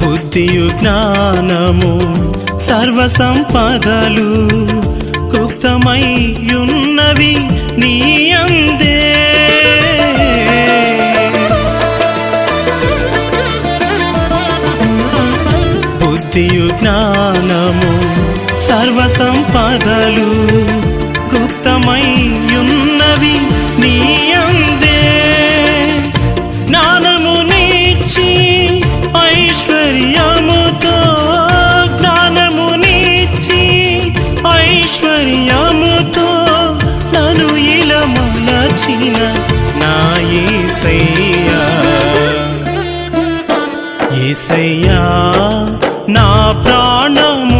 బుద్ధియు జ్ఞానము సర్వ సంపదలు గుప్తమై ఉన్నవి నీ అందే. బుద్ధియు జ్ఞానము సర్వ సంపదలు గుప్తమై ఉన్నవి నీ అందే. జ్ఞానమునిచ్చి ఐశ్వర్యముతో జ్ఞానమునిచ్చి ఐశ్వర్యముతో నన్ను ఇలా మలచిన నా యేసయ్యా. యేసయ్యా నా ప్రాణం